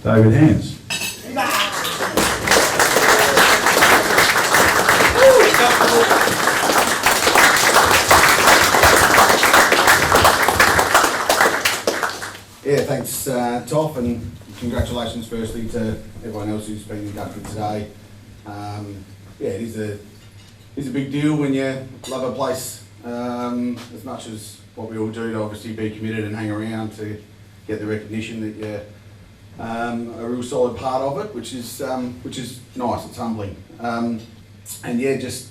David Hands. Yeah, thanks, Toff, and congratulations firstly to everyone else who's been inducted today. Yeah, it is a big deal when you love a place as much as what we all do, to obviously be committed and hang around to get the recognition that you're a real solid part of it, which is nice. It's humbling, and yeah, just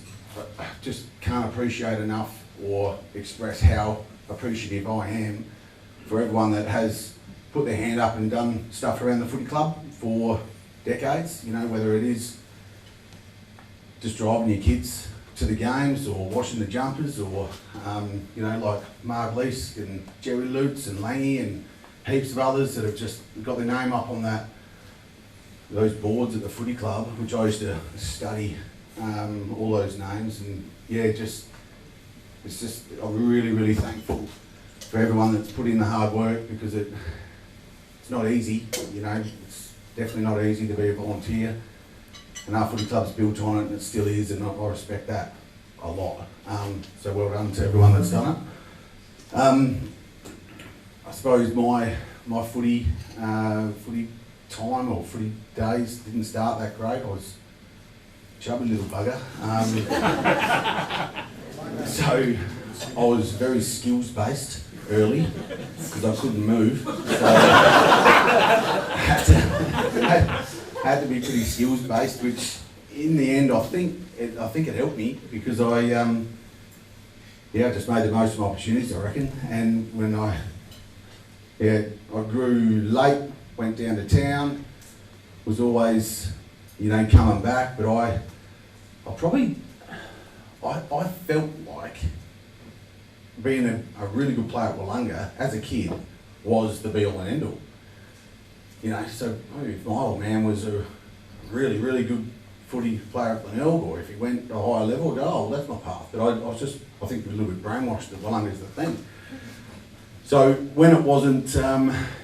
can't appreciate enough or express how appreciative I am for everyone that has put their hand up and done stuff around the footy club for decades. You know, whether it is just driving your kids to the games or washing the jumpers, or you know, like Mark Leask and Jerry Lutz and Langy and heaps of others that have just got their name up on those boards at the footy club, which I used to study all those names. And yeah, it's just I'm really thankful for everyone that's put in the hard work, because it's not easy. You know, it's definitely not easy to be a volunteer, and our footy club's built on it, and it still is, and I respect that a lot. So well done to everyone that's done it. I suppose my footy time or footy days didn't start that great. I was a chubby little bugger. So I was very skills based early, because I couldn't move. So I had to be pretty skills based, which in the end I think it helped me, because I just made the most of my opportunities, I reckon. And when I grew late, went down to town, was always, you know, coming back, but I felt like being a really good player at Wollonga as a kid was the be-all and end-all. You know, so maybe if my old man was a really good footy player at Glenelg, or if he went to a higher level, I'd go, oh, well, that's my path. But I think a little bit brainwashed that Wollonga's the thing. So when it wasn't,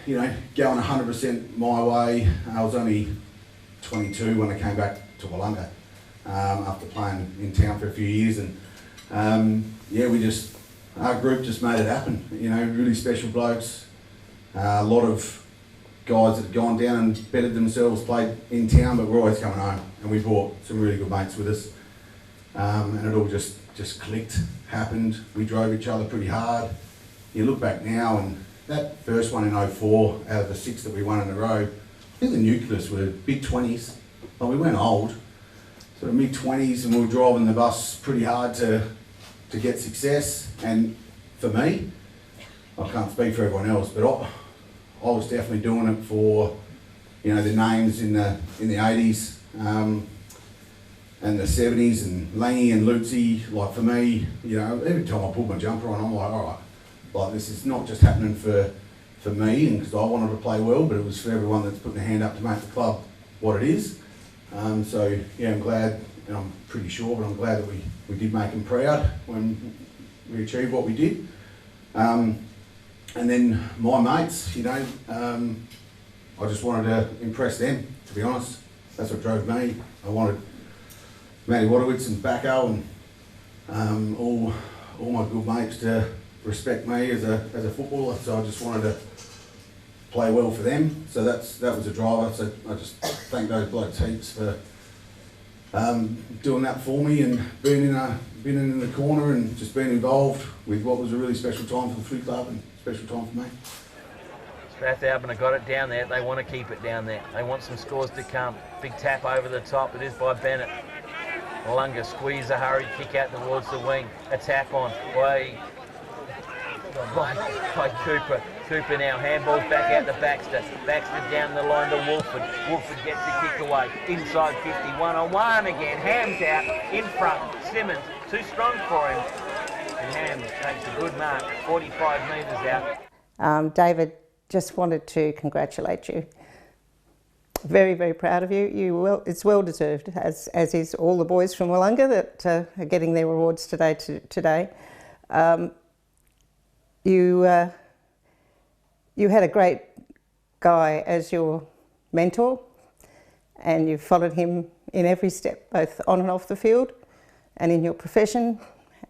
you know, going 100% my way, I was only 22 when I came back to Wollonga after playing in town for a few years, and our group just made it happen. You know, really special blokes, a lot of guys that had gone down and bettered themselves, played in town, but we're always coming home, and we brought some really good mates with us, and it all just clicked, happened. We drove each other pretty hard. You look back now, and that first one in 04, out of the 6 that we won in a row, I think the nucleus were mid-20s. Well, we weren't old, sort of mid-20s, and we were driving the bus pretty hard to get success. And for me, I can't speak for everyone else, but I was definitely doing it for, you know, the names in the 80s and the 70s, and Langy and Lucy. Like, for me, you know, every time I put my jumper on, I'm like, all right, like, this is not just happening for me, and because I wanted to play well, but it was for everyone that's putting their hand up to make the club what it is. So yeah, I'm glad, and I'm pretty sure, but I'm glad that we did make them proud when we achieved what we did. And then my mates, you know, I just wanted to impress them, to be honest. That's what drove me. I wanted Matty Wadowitz and Bacco and all my good mates to respect me as a footballer, so I just wanted to play well for them. So that was a driver. So I just thank those blokes heaps for doing that for me, and being in the corner and just being involved with what was a really special time for the footy club and special time for me. Strathalbyn have got it down there. They want to keep it down there. They want some scores to come. Big tap over the top. It is by Bennett. Wollonga squeeze a hurry, kick out towards the wing. Attack on by Cooper. Cooper now handballs back out to Baxter. Baxter down the line to Wolford. Wolford gets the kick away. Inside 50, 1-on-1 again. Ham's out in front. Simmons too strong for him. And Ham takes a good mark. 45 metres out. David, just wanted to congratulate you. Very, very proud of you. It's well deserved, as is all the boys from Wollonga that are getting their awards today. You had a great guy as your mentor, and you've followed him in every step, both on and off the field, and in your profession,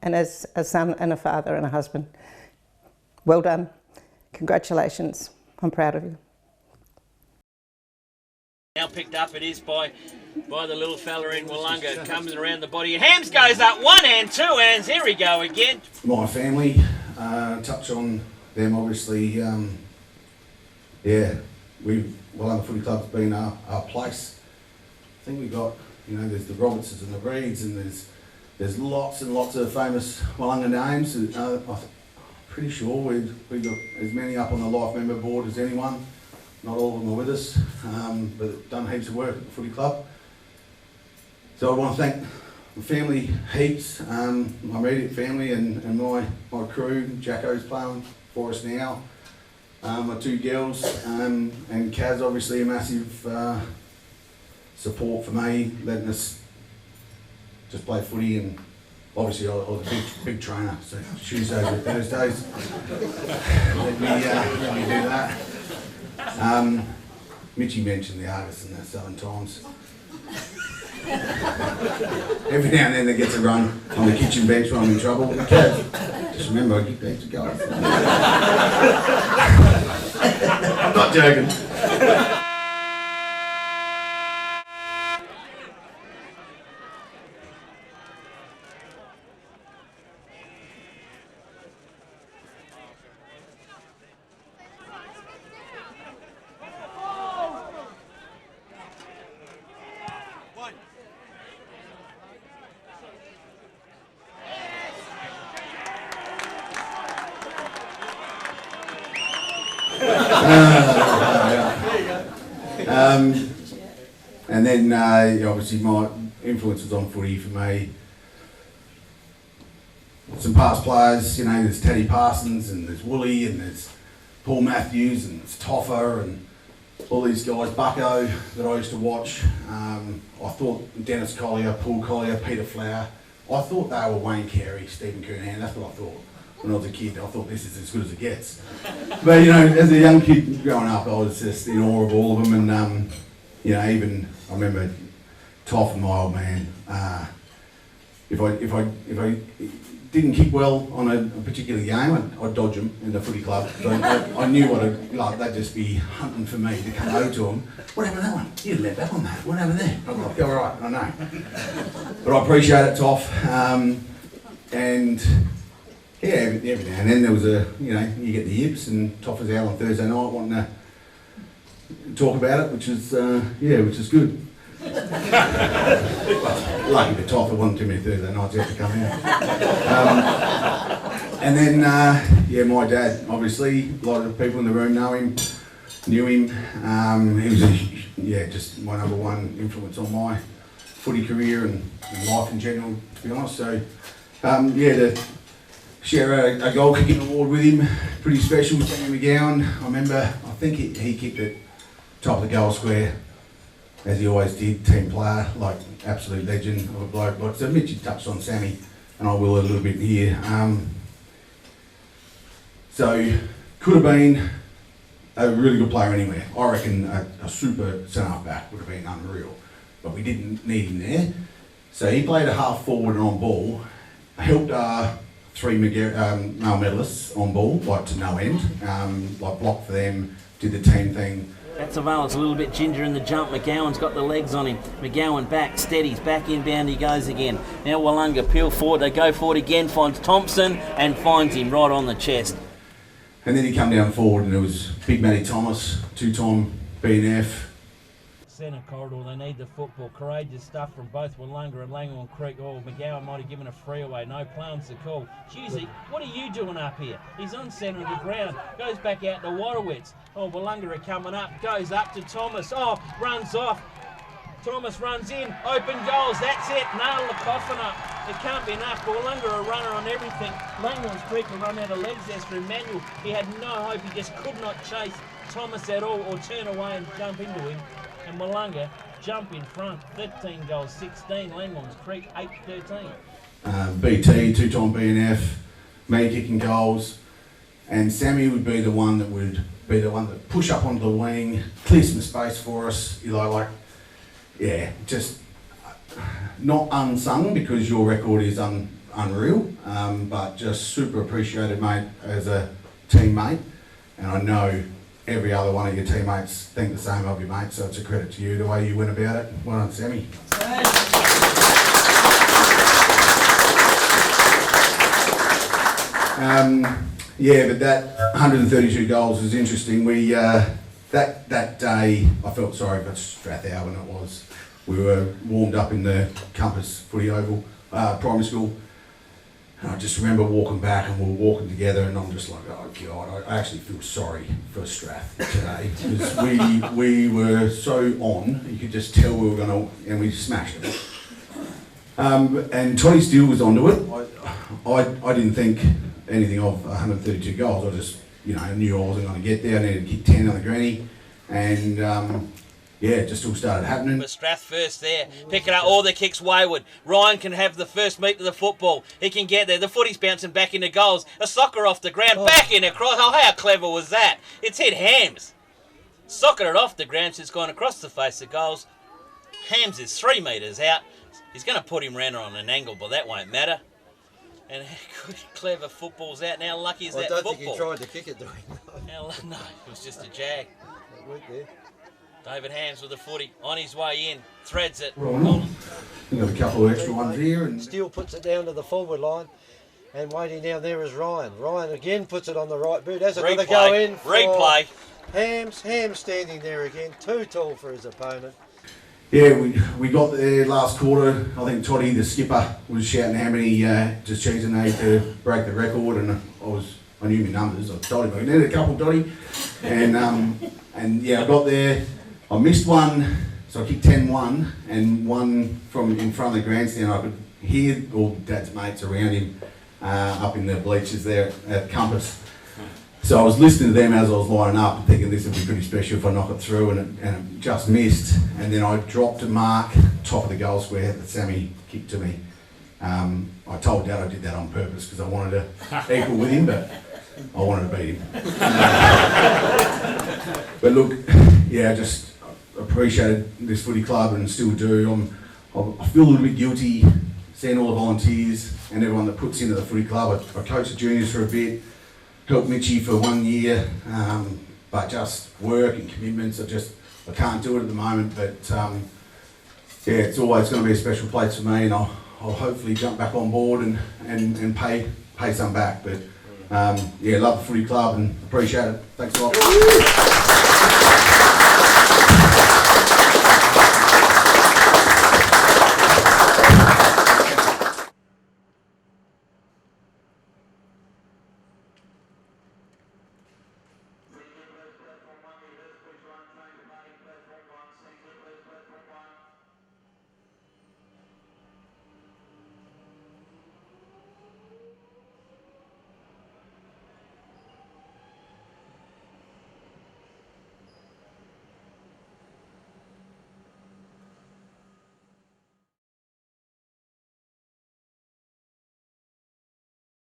and as a son and a father and a husband. Well done. Congratulations. I'm proud of you. Now picked up it is by the little fella in Wollonga, comes around the body. Hams goes up, 1 hand, 2 hands, here we go again. My family, touch on them obviously. Wollonga Footy Club's been our place. I think we got, there's the Robertsons and the Reeds, and there's lots and lots of famous Wollonga names. I'm pretty sure we've got as many up on the life member board as anyone. Not all of them are with us, but done heaps of work at the footy club. So I want to thank my family heaps, my immediate family and my crew. Jacko's playing for us now, my 2 girls, and Kaz obviously a massive support for me, letting us just play footy, and obviously I was a big trainer, so Tuesdays and Thursdays, let me do that. Mitchie mentioned the Argus and the Southern Times. Every now and then they get to run on the kitchen bench when I'm in trouble. Just remember, I keep the extra guys. I'm not joking. And then obviously my influences on footy for me, some past players, there's Teddy Parsons and there's Wooly and there's Paul Matthews and there's Toffer and all these guys, Bucko that I used to watch. I thought Dennis Collier, Paul Collier, Peter Flower, I thought they were Wayne Carey, Stephen Kernahan, that's what I thought. When I was a kid, I thought this is as good as it gets. But as a young kid growing up, I was just in awe of all of them, and even I remember Toff and my old man. If I didn't kick well on a particular game, I'd dodge them in the footy club. So I knew they'd just be hunting for me to come over to them. What happened to that one? You let back on that. What happened there? I'm like, all right, I know. But I appreciate it, Toff, and. Yeah, every now and then there was you get the yips, and Toff was out on Thursday night wanting to talk about it, which is good. Lucky for Toff, there wasn't too many Thursday nights yet to come out. And then, my dad, obviously, a lot of the people in the room knew him. He was just my number one influence on my footy career and life in general, to be honest. So, to share a goal kicking award with him, pretty special. Sammy McGowan, I remember, I think he kicked it top of the goal square, as he always did, team player, like absolute legend of a bloke. Like, so Mitchie touched on Sammy, and I will a little bit here. So, could have been a really good player anywhere. I reckon a super centre back would have been unreal, but we didn't need him there. So he played a half forward and on ball, helped 3 male medalists on ball, like to no end, blocked for them, did the team thing. That's a a little bit ginger in the jump. McGowan's got the legs on him. McGowan back, steadies, back inbound he goes again. Now Wollonga peel forward, they go forward again, finds Thompson and finds him right on the chest. And then he come down forward and it was Big Matty Thomas, 2-time BNF. Centre corridor, they need the football. Courageous stuff from both Wollonga and Langwell Creek. Oh, McGowan might have given a free away. No plans to call. Husey, what are you doing up here? He's on centre of the ground. Goes back out to Waterwitz. Oh, Wollonga are coming up. Goes up to Thomas. Oh, runs off. Thomas runs in. Open goals. That's it. Nail the coffin up. It can't be enough. Wollonga are a runner on everything. Langwell Creek will run out of legs there through Manuel. He had no hope. He just could not chase Thomas at all or turn away and jump into him. And Wollonga jump in front, 13 goals, 16. Langwell's Creek, 8-13. BT, 2-time BNF, me kicking goals. and Sammy would be the one that push up onto the wing, clear some space for us, you know, like, yeah, just not unsung because your record is unreal, but just super appreciated, mate, as a teammate, and I know every other one of your teammates think the same of you, mate, so it's a credit to you, the way you went about it. Well done, Sammy. Yeah, but that 132 goals is interesting. We that day I felt sorry for Strathhow when it was. We were warmed up in the Compass Footy Oval primary school, and I just remember walking back and we were walking together, and I'm just like, oh God, I actually feel sorry for Strath today because we were so on. You could just tell we were gonna, and we smashed it. And Toddy Steele was onto it. I didn't think anything of 132 goals. I just, you know, knew I wasn't going to get there. I needed to kick 10 on the granny, and yeah, it just all started happening. But Strath first there, picking up all the kicks wayward. Ryan can have the first meet to the football. He can get there. The footy's bouncing back into goals. A soccer off the ground, back in across. Oh, how clever was that? It's hit Hams. Socketed it off the ground, so it's gone across the face of goals. Hams is 3 metres out. He's going to put him round on an angle, but that won't matter. And good, clever football's out now. Lucky is that football. I don't think he tried to kick it, do he? No, it was just a jag. It went there. David Hams with the footy on his way in, threads it. We've got a couple of extra ones here. And Steele puts it down to the forward line, and waiting down there is Ryan. Ryan again puts it on the right boot. Has it got to go in for replay. Hams standing there again, too tall for his opponent. yeah, we got there last quarter. I think Toddy, the skipper, was shouting how many just cheesing they to break the record, and I knew my numbers. I told him I needed a couple, Toddy, and yeah, I got there. I missed one, so I kicked 10-1, and one from in front of the grandstand. I could hear all Dad's mates around him up in the bleachers there at Compass. So I was listening to them as I was lining up and thinking this would be pretty special if I knock it through, and it just missed. And then I dropped a mark, top of the goal square that Sammy kicked to me. I told Dad I did that on purpose because I wanted to equal with him, but I wanted to beat him. But look, yeah, just appreciated this footy club and still do. I feel a little bit guilty seeing all the volunteers and everyone that puts into the footy club. I coached the juniors for a bit, helped Mitchie for 1 year, but just work and commitments, I can't do it at the moment, but yeah, it's always going to be a special place for me, and I'll hopefully jump back on board and pay some back, but yeah, love the footy club and appreciate it. Thanks a lot.